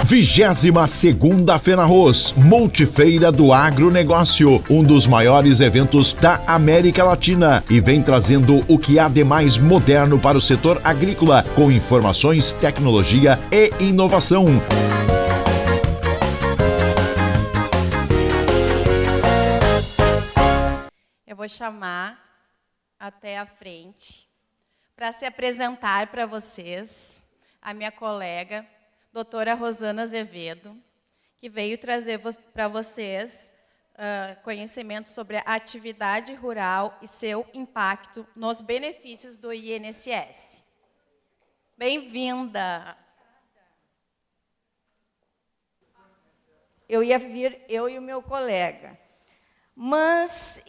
22ª FENARROZ, Multifeira do Agronegócio, um dos maiores eventos da América Latina, e vem trazendo o que há de mais moderno para o setor agrícola, com informações, tecnologia e inovação. Eu vou chamar até a frente para se apresentar para vocês a minha colega, doutora Rosana Azevedo, que veio trazer para vocês conhecimento sobre a atividade rural e seu impacto nos benefícios do INSS. Bem-vinda! Eu ia vir, eu e o meu colega, mas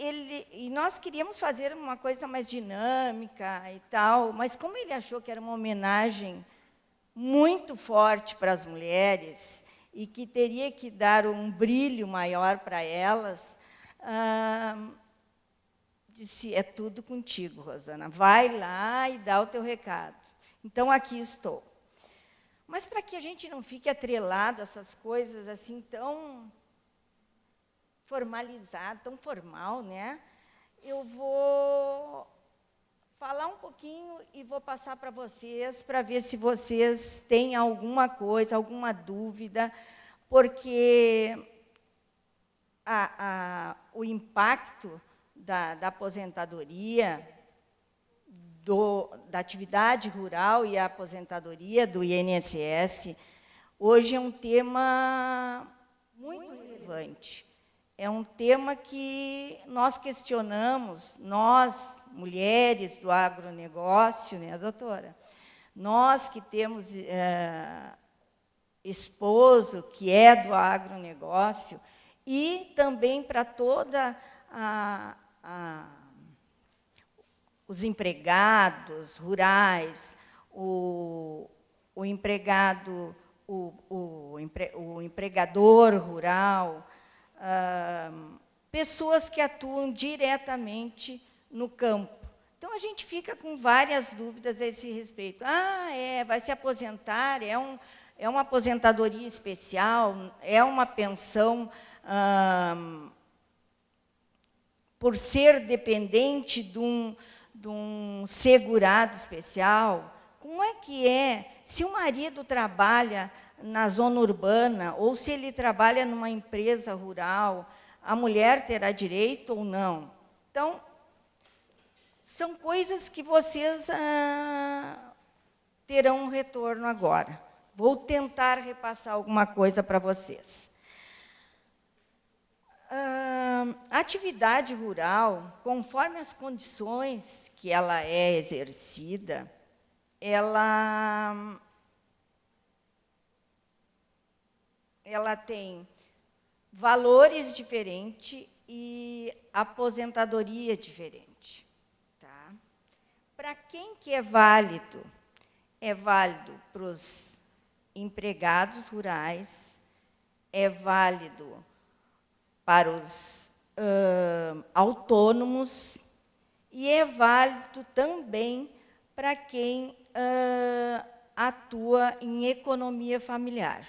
nós queríamos fazer uma coisa mais dinâmica e tal, mas como ele achou que era uma homenagem muito forte para as mulheres e que teria que dar um brilho maior para elas, disse, é tudo contigo, Rosana, vai lá e dá o teu recado. Então, aqui estou. Mas, para que a gente não fique atrelado a essas coisas assim tão formalizado, tão formal, né? Eu vou falar um pouquinho e vou passar para vocês, para ver se vocês têm alguma coisa, alguma dúvida, porque o impacto da aposentadoria, da atividade rural e a aposentadoria do INSS, hoje é um tema muito relevante. É um tema que nós questionamos, nós, mulheres do agronegócio, né, doutora? Nós que temos esposo que é do agronegócio, e também para toda os empregados rurais, o empregado, o empregador rural, pessoas que atuam diretamente no campo. Então, a gente fica com várias dúvidas a esse respeito. Vai se aposentar, é uma aposentadoria especial, é uma pensão por ser dependente de um segurado especial. Como é que é? Se o marido trabalha na zona urbana, ou se ele trabalha numa empresa rural, a mulher terá direito ou não? Então, são coisas que vocês terão um retorno agora. Vou tentar repassar alguma coisa para vocês. A atividade rural, conforme as condições que ela é exercida, ela tem valores diferentes e aposentadoria diferente. Tá? Para quem que é válido? É válido para os empregados rurais, é válido para os autônomos e é válido também para quem atua em economia familiar.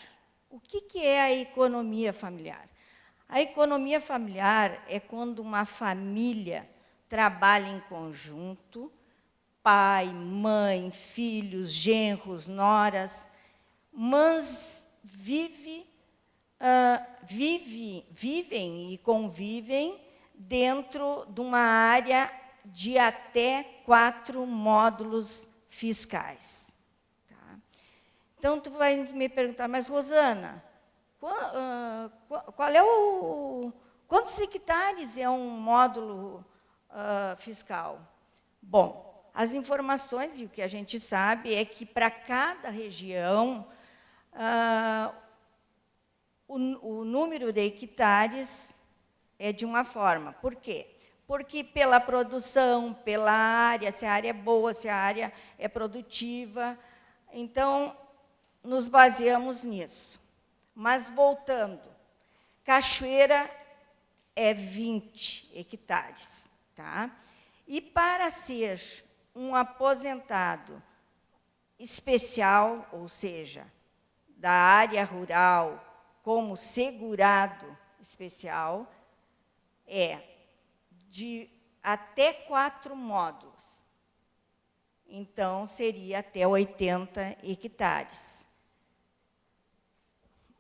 O que é a economia familiar? A economia familiar é quando uma família trabalha em conjunto, pai, mãe, filhos, genros, noras, mas vivem e convivem dentro de uma área de até 4 módulos fiscais. Tá? Então, tu vai me perguntar, mas, Rosana, qual é quantos hectares é um módulo fiscal? Bom, as informações e o que a gente sabe é que, para cada região, o número de hectares é de uma forma. Por quê? Porque pela produção, pela área, se a área é boa, se a área é produtiva. Então, nos baseamos nisso. Mas, voltando, Cachoeira é 20 hectares. Tá? E, para ser um aposentado especial, ou seja, da área rural como segurado especial é de até 4 módulos. Então, seria até 80 hectares.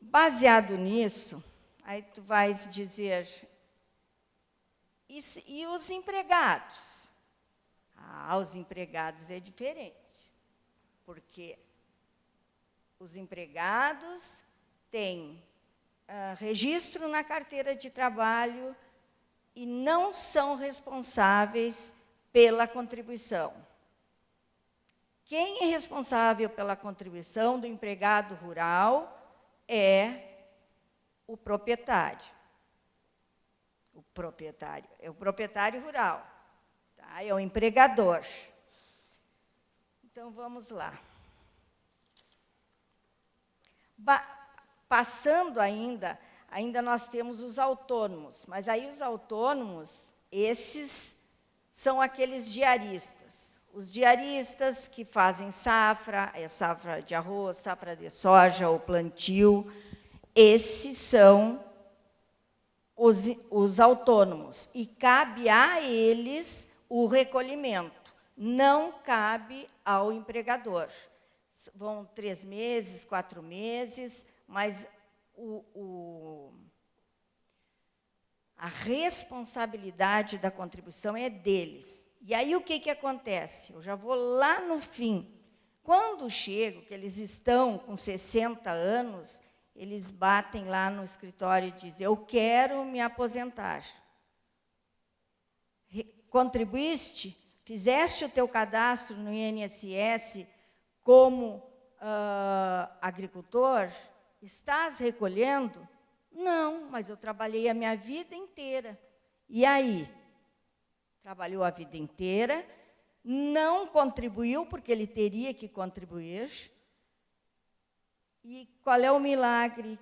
Baseado nisso, aí tu vais dizer, e os empregados? Os empregados é diferente, porque os empregados têm registro na carteira de trabalho e não são responsáveis pela contribuição. Quem é responsável pela contribuição do empregado rural é o proprietário. O proprietário é o proprietário rural, tá? É o empregador. Então, vamos lá. Passando ainda nós temos os autônomos, mas aí os autônomos, esses são aqueles diaristas. Os diaristas que fazem safra, safra de arroz, safra de soja ou plantio, esses são os autônomos. E cabe a eles o recolhimento, não cabe ao empregador. Vão 3 meses, 4 meses, mas a responsabilidade da contribuição é deles. E aí, o que acontece? Eu já vou lá no fim. Quando chego, que eles estão com 60 anos, eles batem lá no escritório e dizem, eu quero me aposentar. Contribuíste? Fizeste o teu cadastro no INSS como agricultor? Estás recolhendo? Não, mas eu trabalhei a minha vida inteira. E aí? Trabalhou a vida inteira, não contribuiu, porque ele teria que contribuir. E qual é o milagre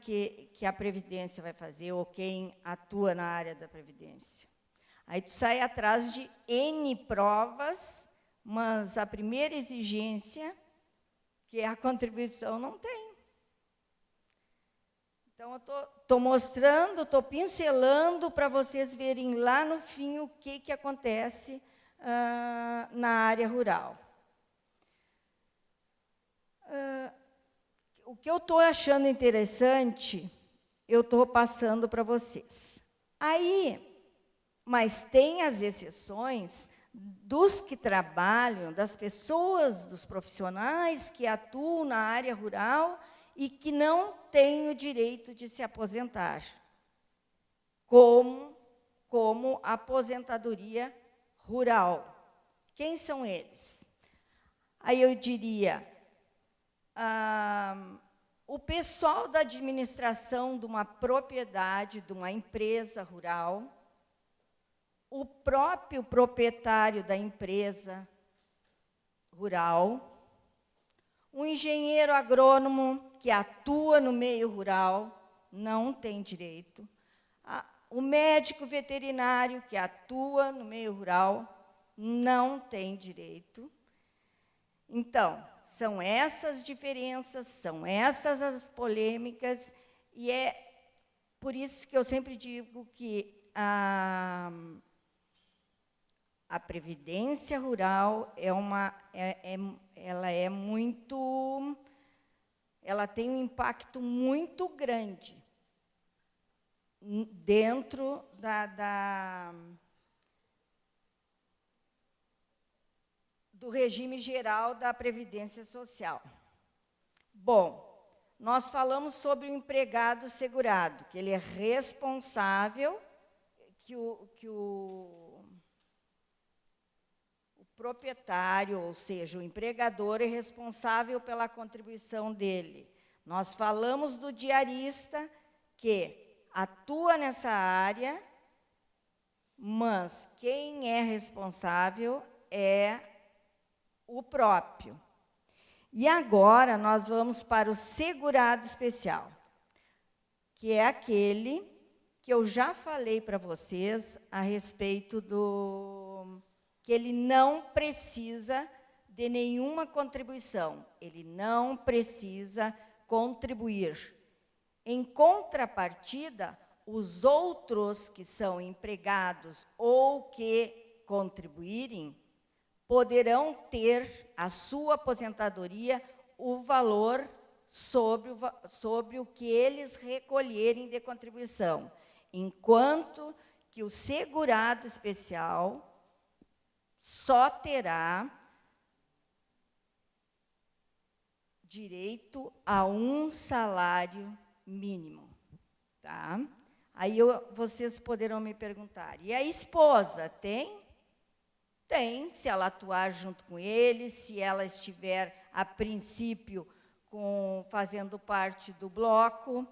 que a Previdência vai fazer, ou quem atua na área da Previdência? Aí tu sai atrás de N provas, mas a primeira exigência, que é a contribuição, não tem. Então, eu estou mostrando, estou pincelando para vocês verem lá no fim o que acontece na área rural. O que eu estou achando interessante, eu estou passando para vocês. Aí, mas tem as exceções dos que trabalham, das pessoas, dos profissionais que atuam na área rural e que não têm o direito de se aposentar, como a aposentadoria rural. Quem são eles? Aí eu diria, o pessoal da administração de uma propriedade, de uma empresa rural, o próprio proprietário da empresa rural, um engenheiro agrônomo que atua no meio rural, não tem direito. O médico veterinário que atua no meio rural, não tem direito. Então, são essas diferenças, são essas as polêmicas, e é por isso que eu sempre digo que a Previdência Rural ela tem um impacto muito grande dentro do regime geral da Previdência Social. Bom, nós falamos sobre o empregado segurado, que ele é responsável, que o proprietário, ou seja, o empregador, é responsável pela contribuição dele. Nós falamos do diarista, que atua nessa área, mas quem é responsável é o próprio. E agora nós vamos para o segurado especial, que é aquele que eu já falei para vocês a respeito do que ele não precisa de nenhuma contribuição, ele não precisa contribuir. Em contrapartida, os outros que são empregados ou que contribuírem poderão ter a sua aposentadoria o valor sobre o que eles recolherem de contribuição, enquanto que o segurado especial só terá direito a um salário mínimo, tá? Aí vocês poderão me perguntar, e a esposa tem? Tem, se ela atuar junto com ele, se ela estiver, a princípio, fazendo parte do bloco,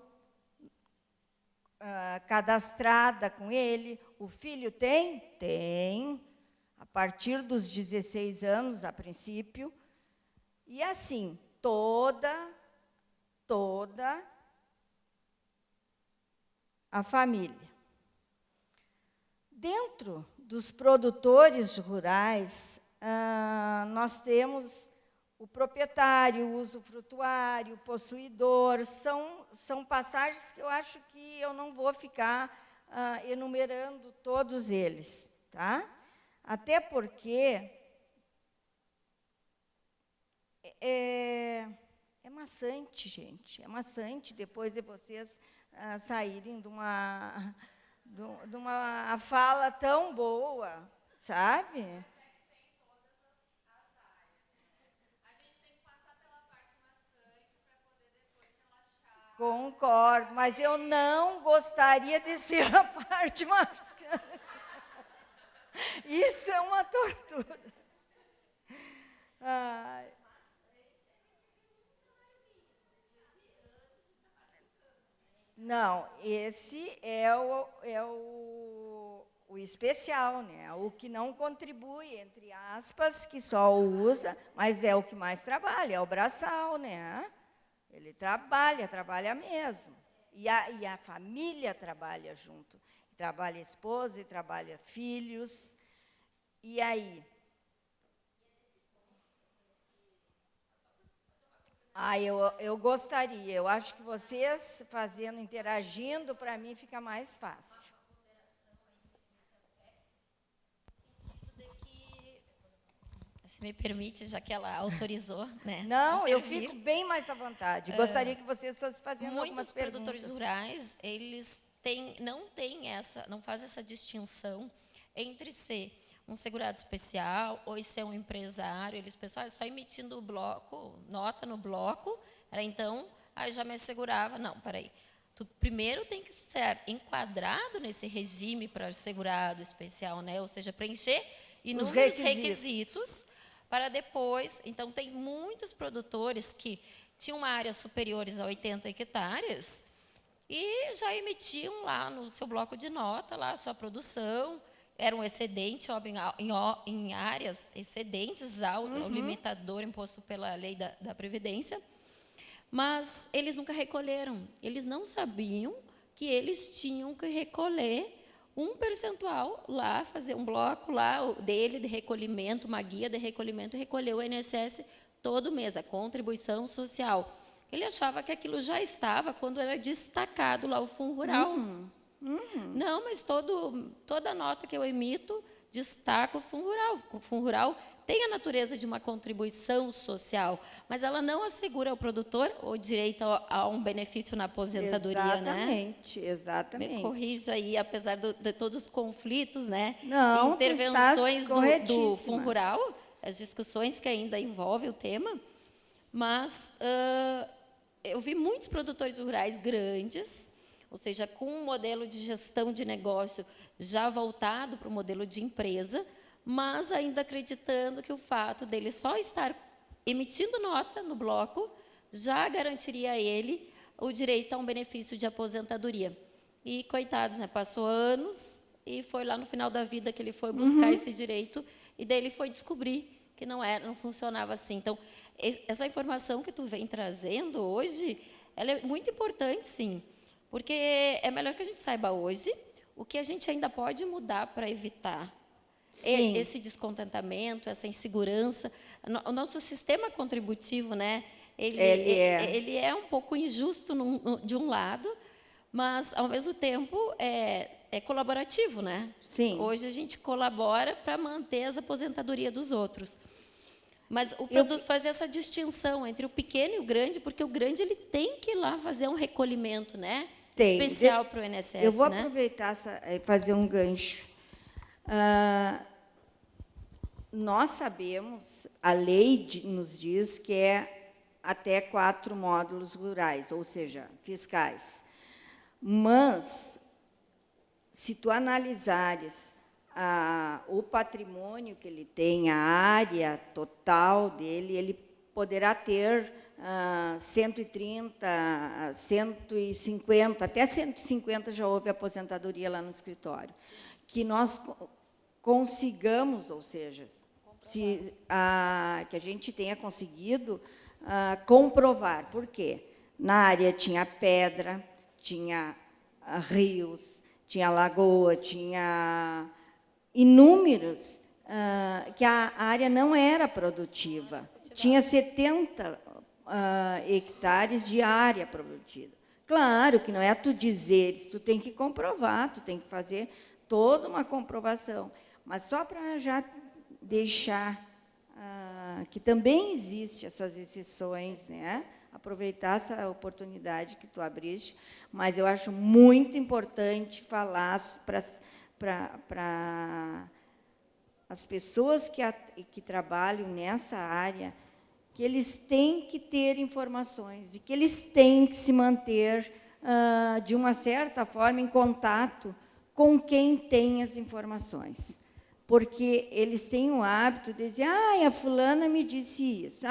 cadastrada com ele. O filho tem? Tem, a partir dos 16 anos, a princípio. E assim, toda a família. Dentro dos produtores rurais, nós temos o proprietário, o usufrutuário, o possuidor. São passagens que eu acho que eu não vou ficar enumerando todos eles, tá? Até porque é maçante, gente. É maçante depois de vocês saírem de uma fala tão boa, sabe? Concordo, mas eu não gostaria de ser a parte mais... Isso é uma tortura. Ai. Não, esse é o especial, né? O que não contribui, entre aspas, que só o usa, mas é o que mais trabalha, é o braçal, né? Ele trabalha mesmo. E a família trabalha junto. Trabalha a esposa e trabalha filhos. E aí? Eu gostaria. Eu acho que vocês interagindo, para mim fica mais fácil. Se me permite, já que ela autorizou, né? Não, eu fico bem mais à vontade. Gostaria que vocês fossem fazendo algumas perguntas. Muitos produtores rurais, eles não fazem essa distinção entre ser um segurado especial ou ser um empresário. Eles pessoal só emitindo nota no bloco, então aí já me assegurava. Não, peraí. Tu primeiro tem que ser enquadrado nesse regime para segurado especial, né? Ou seja, preencher inúmeros requisitos para depois. Então, tem muitos produtores que tinham uma área superiores a 80 hectares e já emitiam lá no seu bloco de nota lá a sua produção. Era um excedente, óbvio, em áreas excedentes ao limitador imposto pela lei da Previdência, mas eles nunca recolheram. Eles não sabiam que eles tinham que recolher um percentual lá, fazer um bloco lá dele de recolhimento, uma guia de recolhimento, e recolher o INSS todo mês, a contribuição social. Ele achava que aquilo já estava quando era destacado lá o Fundo Rural. Não, mas toda nota que eu emito destaca o Fundo Rural. O Fundo Rural tem a natureza de uma contribuição social, mas ela não assegura ao produtor o direito a um benefício na aposentadoria, exatamente, né? Exatamente. Me corrija aí, apesar de todos os conflitos, né? Não, intervenções do Fundo Rural, as discussões que ainda envolvem o tema, mas eu vi muitos produtores rurais grandes, ou seja, com um modelo de gestão de negócio já voltado para o modelo de empresa, mas ainda acreditando que o fato dele só estar emitindo nota no bloco já garantiria a ele o direito a um benefício de aposentadoria. E, coitados, né, passou anos e foi lá no final da vida que ele foi buscar esse direito, e daí ele foi descobrir que não funcionava assim. Então, essa informação que tu vem trazendo hoje, ela é muito importante, sim, porque é melhor que a gente saiba hoje o que a gente ainda pode mudar para evitar esse descontentamento, essa insegurança. O nosso sistema contributivo, né, ele é um pouco injusto de um lado, mas, ao mesmo tempo, é colaborativo, né? Sim. Hoje a gente colabora para manter as aposentadorias dos outros. Mas o produto fazer essa distinção entre o pequeno e o grande, porque o grande ele tem que ir lá fazer um recolhimento, né? Tem. Especial para o INSS. Eu vou né? aproveitar fazer um gancho. Nós sabemos, a lei nos diz que é até 4 módulos rurais, ou seja, fiscais. Mas, se tu analisares o patrimônio que ele tem, a área total dele, ele poderá ter 130, 150, até 150 já houve aposentadoria lá no escritório. Que nós consigamos, ou seja, que a gente tenha conseguido comprovar. Por quê? Na área tinha pedra, tinha rios, tinha lagoa, tinha inúmeros, que a área não era produtiva. Tinha 70 hectares de área produtiva. Claro que não é tu dizeres, tu tem que comprovar, tu tem que fazer toda uma comprovação. Mas só para já deixar que também existe essas exceções, né? Aproveitar essa oportunidade que tu abriste, mas eu acho muito importante falar para as pessoas que trabalham nessa área, que eles têm que ter informações e que eles têm que se manter, de uma certa forma, em contato com quem tem as informações. Porque eles têm o hábito de dizer, a fulana me disse isso,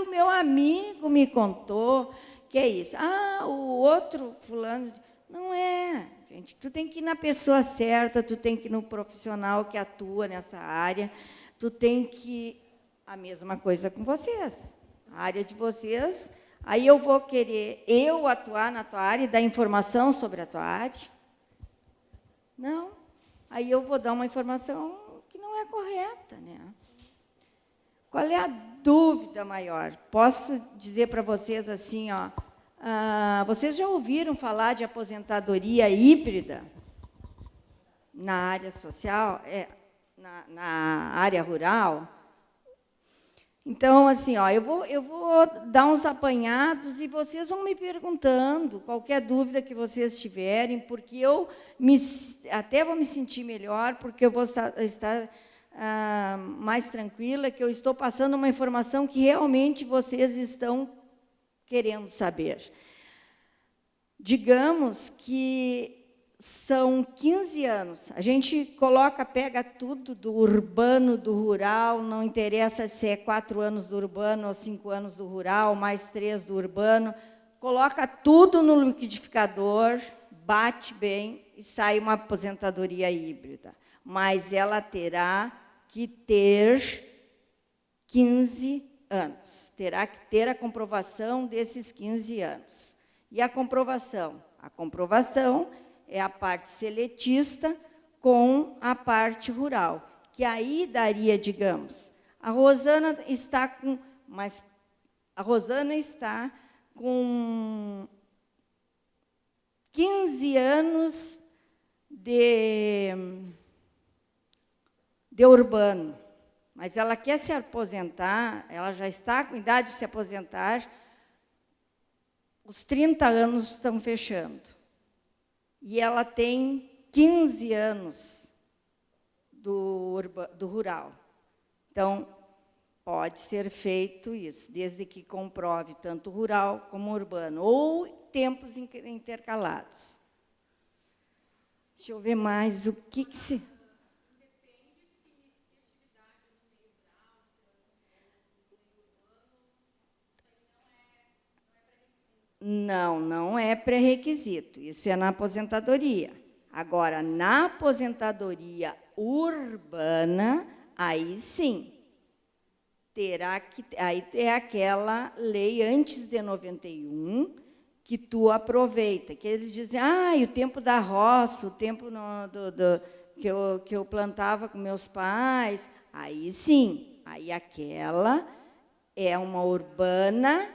o meu amigo me contou que é isso, o outro fulano... Não é, gente. Tu tem que ir na pessoa certa, tu tem que ir no profissional que atua nessa área, tu tem que... A mesma coisa com vocês. A área de vocês, aí eu vou querer atuar na tua área e dar informação sobre a tua área? Não. Aí eu vou dar uma informação que não é correta, né? Qual é a dúvida maior? Posso dizer para vocês assim, vocês já ouviram falar de aposentadoria híbrida na área social, na área rural? Então, assim, eu vou dar uns apanhados e vocês vão me perguntando qualquer dúvida que vocês tiverem, porque eu até vou me sentir melhor, porque eu vou estar mais tranquila, que eu estou passando uma informação que realmente vocês estão querendo saber. Digamos que são 15 anos. A gente pega tudo do urbano, do rural, não interessa se é 4 anos do urbano ou 5 anos do rural, mais 3 do urbano, coloca tudo no liquidificador, bate bem e sai uma aposentadoria híbrida. Mas ela terá que ter 15 anos. Terá que ter a comprovação desses 15 anos. E a comprovação? A comprovação é a parte seletista com a parte rural, que aí daria, digamos, a Rosana está com 15 anos de urbano, mas ela quer se aposentar, ela já está com idade de se aposentar, os 30 anos estão fechando. E ela tem 15 anos do rural. Então, pode ser feito isso, desde que comprove tanto rural como urbano, ou tempos intercalados. Deixa eu ver mais o que se... Não é pré-requisito. Isso é na aposentadoria. Agora, na aposentadoria urbana, aí sim, terá que... Aí é aquela lei antes de 91 que tu aproveita, que eles dizem, o tempo da roça, o tempo que eu plantava com meus pais, aí sim, aí aquela é uma urbana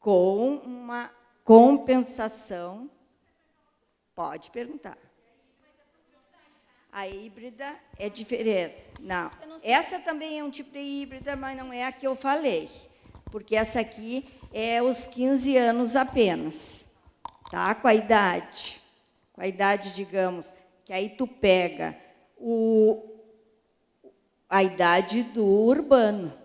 com uma compensação. Pode perguntar. A híbrida é diferente. Não, essa também é um tipo de híbrida, mas não é a que eu falei, porque essa aqui é os 15 anos apenas, tá? Com a idade, digamos, que aí tu pega a idade do urbano,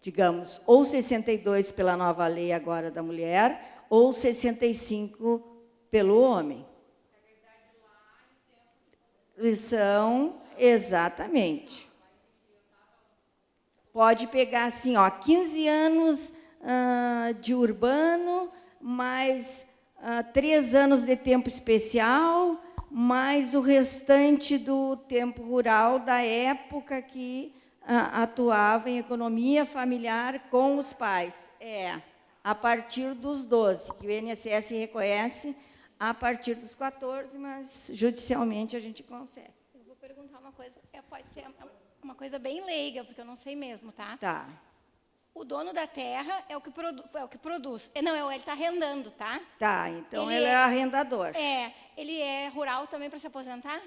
digamos, ou 62 pela nova lei agora da mulher, ou 65 pelo homem. São, exatamente. Pode pegar assim, ó, 15 anos de urbano, mais 3 anos de tempo especial, mais o restante do tempo rural da época que atuava em economia familiar com os pais. A partir dos 12, que o INSS reconhece a partir dos 14, mas judicialmente a gente consegue. Eu vou perguntar uma coisa, pode ser uma coisa bem leiga, porque eu não sei mesmo, tá? Tá. O dono da terra é o que produz. Não, ele está arrendando, tá? Tá, então ele é arrendador. Ele é rural também para se aposentar?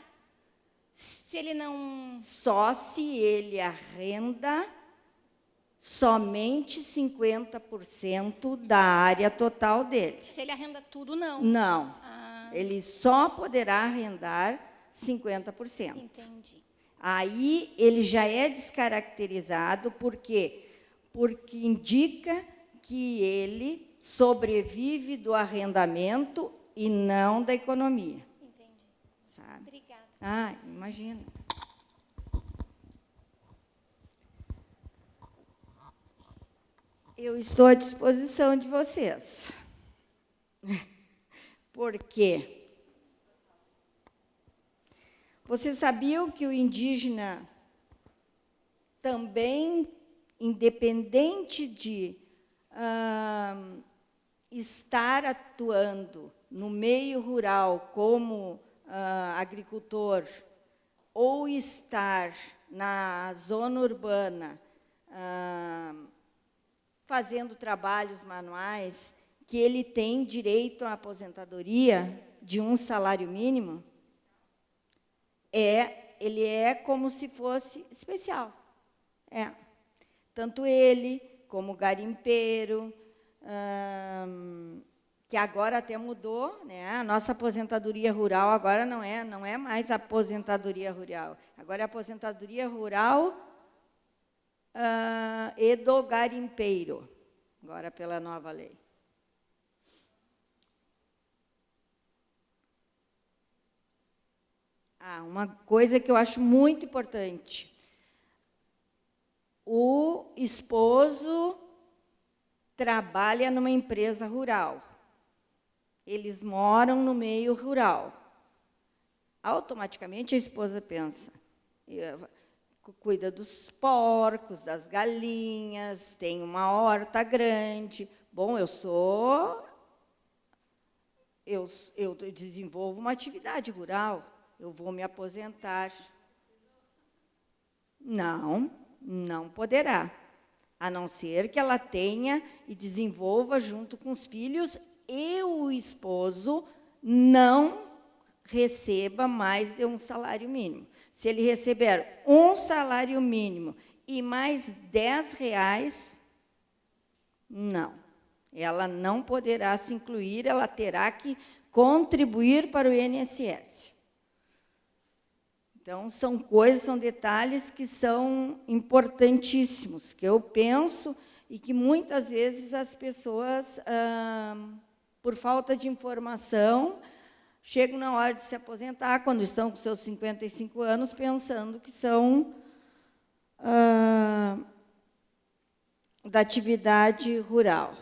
Se ele não... Só se ele arrenda somente 50% da área total dele. Se ele arrenda tudo, não? Não. Ele só poderá arrendar 50%. Entendi. Aí ele já é descaracterizado, por quê? Porque indica que ele sobrevive do arrendamento e não da economia. Entendi. Sabe? Obrigada. Imagina. Eu estou à disposição de vocês. Por quê? Vocês sabiam que o indígena também, independente de estar atuando no meio rural como agricultor, ou estar na zona urbana fazendo trabalhos manuais, que ele tem direito à aposentadoria de um salário mínimo, ele é como se fosse especial. Tanto ele, como o garimpeiro, que agora até mudou, né? A nossa aposentadoria rural agora não é mais aposentadoria rural, agora é aposentadoria rural e do garimpeiro, agora pela nova lei. Uma coisa que eu acho muito importante. O esposo trabalha numa empresa rural. Eles moram no meio rural. Automaticamente a esposa pensa, cuida dos porcos, das galinhas, tem uma horta grande. Bom, eu desenvolvo uma atividade rural. Eu vou me aposentar. Não poderá, a não ser que ela tenha e desenvolva junto com os filhos e o esposo não receba mais de um salário mínimo. Se ele receber um salário mínimo e mais R$10, não. Ela não poderá se incluir, ela terá que contribuir para o INSS. Então, são detalhes que são importantíssimos, que eu penso e que muitas vezes as pessoas, por falta de informação, chegam na hora de se aposentar, quando estão com seus 55 anos, pensando que são da atividade rural.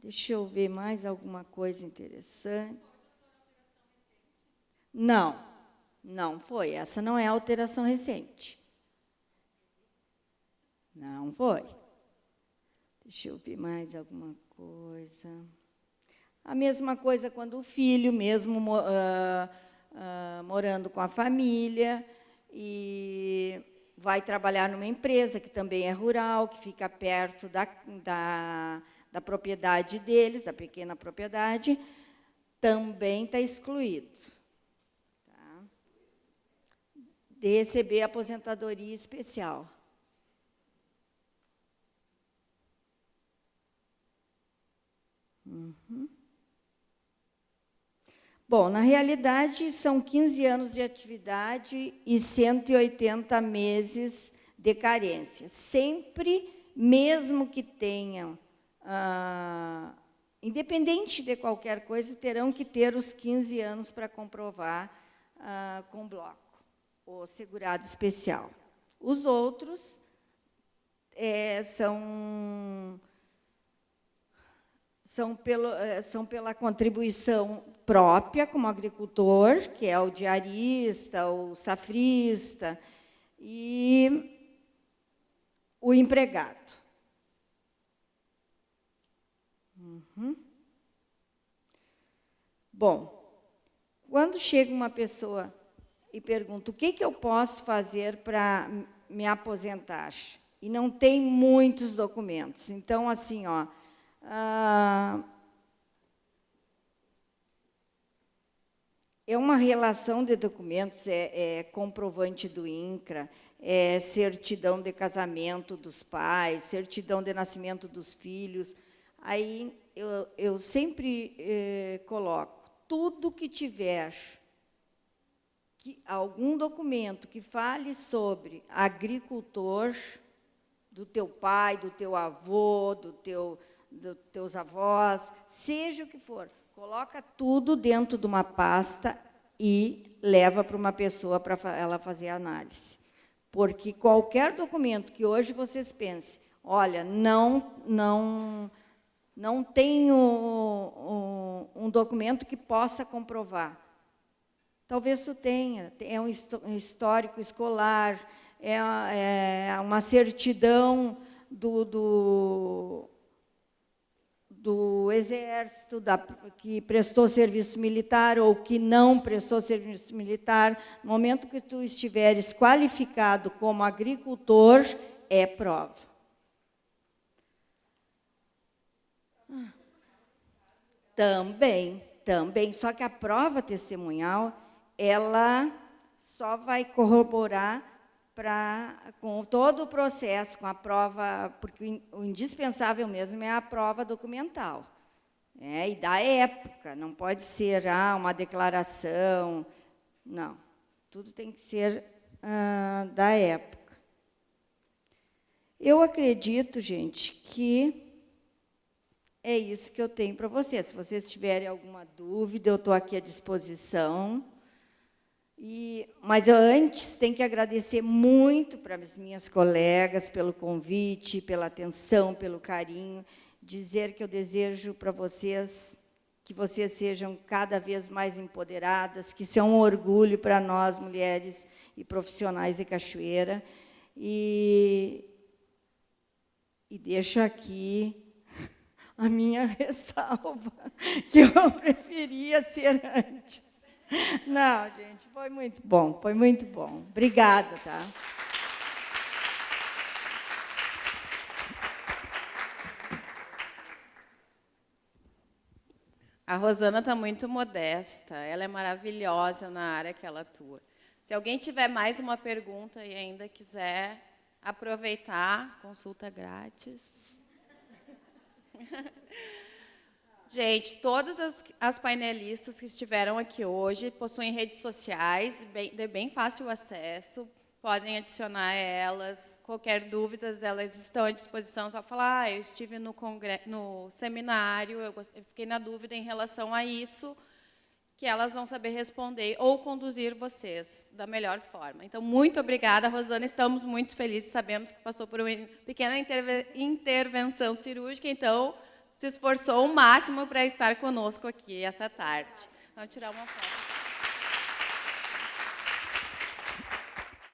Deixa eu ver mais alguma coisa interessante. Não foi. Essa não é alteração recente. Não foi. Deixa eu ver mais alguma coisa. A mesma coisa quando o filho, mesmo morando com a família, e vai trabalhar numa empresa que também é rural, que fica perto da propriedade deles, da pequena propriedade, também está excluído. Tá? De receber aposentadoria especial. Bom, na realidade, são 15 anos de atividade e 180 meses de carência. Sempre, mesmo que tenham, independente de qualquer coisa, terão que ter os 15 anos para comprovar com bloco, o segurado especial. Os outros são pela contribuição própria, como agricultor, que é o diarista, o safrista, e o empregado. Bom, quando chega uma pessoa e pergunta o que eu posso fazer para me aposentar, e não tem muitos documentos. Então, assim, é uma relação de documentos, é comprovante do INCRA, é certidão de casamento dos pais, certidão de nascimento dos filhos. Aí eu sempre coloco, tudo que tiver algum documento que fale sobre agricultor, do teu pai, do teu avô, dos teus avós, seja o que for, coloca tudo dentro de uma pasta e leva para uma pessoa para ela fazer a análise. Porque qualquer documento que hoje vocês pensem, olha, não tenho um documento que possa comprovar. Talvez tu tenha, é um histórico escolar, é uma certidão do Exército, que prestou serviço militar ou que não prestou serviço militar. No momento que tu estiveres qualificado como agricultor, é prova. Também. Só que a prova testemunhal, ela só vai corroborar com todo o processo, com a prova, porque o indispensável mesmo é a prova documental. E da época, não pode ser uma declaração, não. Tudo tem que ser da época. Eu acredito, gente, que é isso que eu tenho para vocês. Se vocês tiverem alguma dúvida, eu estou aqui à disposição. Mas eu antes tenho que agradecer muito para as minhas colegas pelo convite, pela atenção, pelo carinho, dizer que eu desejo para vocês que vocês sejam cada vez mais empoderadas, que isso é um orgulho para nós, mulheres e profissionais de Cachoeira. E deixo aqui a minha ressalva, que eu preferia ser antes. Não, gente, foi muito bom, foi muito bom. Obrigada, tá? A Rosana está muito modesta, ela é maravilhosa na área que ela atua. Se alguém tiver mais uma pergunta e ainda quiser aproveitar, consulta grátis. Gente, todas as painelistas que estiveram aqui hoje possuem redes sociais de bem fácil acesso, podem adicionar elas, qualquer dúvida, elas estão à disposição, só falar, eu estive no seminário, eu fiquei na dúvida em relação a isso, que elas vão saber responder ou conduzir vocês da melhor forma. Então, muito obrigada, Rosana, estamos muito felizes, sabemos que passou por uma pequena intervenção cirúrgica, então se esforçou o máximo para estar conosco aqui essa tarde. Vamos tirar uma foto.